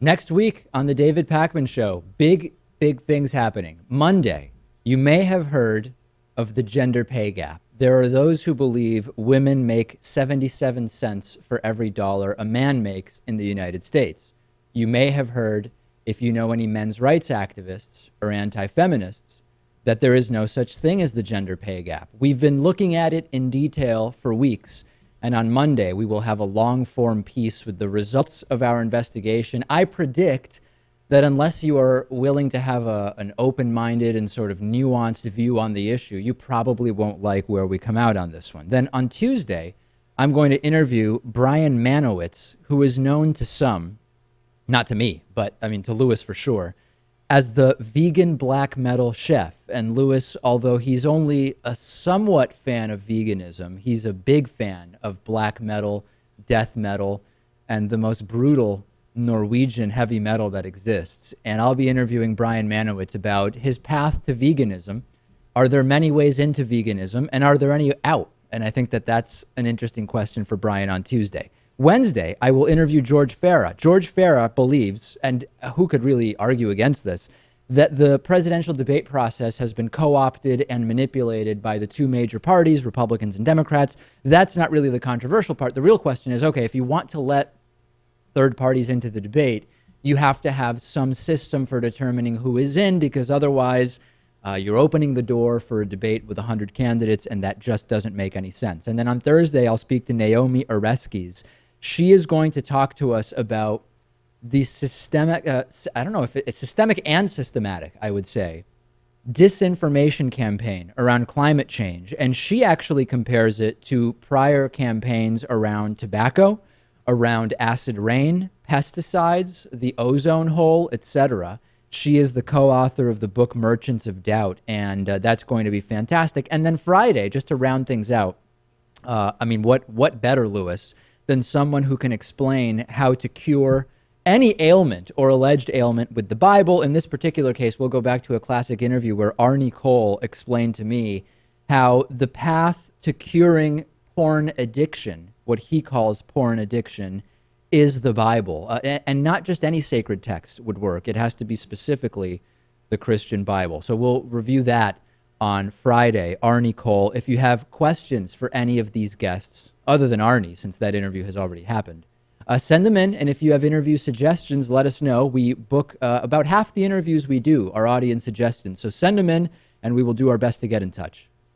Next week on the David Pakman Show, big things happening. Monday, you may have heard of the gender pay gap. There are those who believe women make 77 cents for every dollar a man makes in the United States. You may have heard, if you know any men's rights activists or anti-feminists, that there is no such thing as the gender pay gap. We've been looking at it in detail for weeks. And on Monday, we will have a long-form piece with the results of our investigation. I predict that unless you are willing to have an open-minded and sort of nuanced view on the issue, you probably won't like where we come out on this one. Then on Tuesday, I'm going to interview Brian Manowitz, who is known to some, not to me, but I mean to Lewis for sure, as the vegan black metal chef. And Lewis, although he's only a somewhat fan of veganism, he's a big fan of black metal, death metal, and the most brutal Norwegian heavy metal that exists. And I'll be interviewing Brian Manowitz about his path to veganism. Are there many ways into veganism, and are there any out? And I think that that's an interesting question for Brian on Tuesday. Wednesday, I will interview George Farah. George Farah believes, and who could really argue against this, that the presidential debate process has been co-opted and manipulated by the two major parties, Republicans and Democrats. That's not really the controversial part. The real question is, okay, if you want to let third parties into the debate, you have to have some system for determining who is in, because otherwise you're opening the door for a debate with 100 candidates, and that just doesn't make any sense. And then on Thursday, I'll speak to Naomi Oreskes. She is going to talk to us about the systemic, I don't know if it's systemic and systematic, I would say, disinformation campaign around climate change. And she actually compares it to prior campaigns around tobacco, around acid rain, pesticides, the ozone hole, etc. She is the co-author of the book Merchants of Doubt, and that's going to be fantastic. And then Friday, just to round things out, I mean, what better, Lewis, than someone who can explain how to cure any ailment or alleged ailment with the Bible. In this particular case, we'll go back to a classic interview where Arnie Cole explained to me how the path to curing porn addiction, what he calls porn addiction, is the Bible. And not just any sacred text would work. It has to be specifically the Christian Bible. So we'll review that on Friday. Arnie Cole. If you have questions for any of these guests, other than Arnie, since that interview has already happened, send them in. And if you have interview suggestions, let us know. We book about half the interviews we do are audience suggestions. So send them in, and we will do our best to get in touch.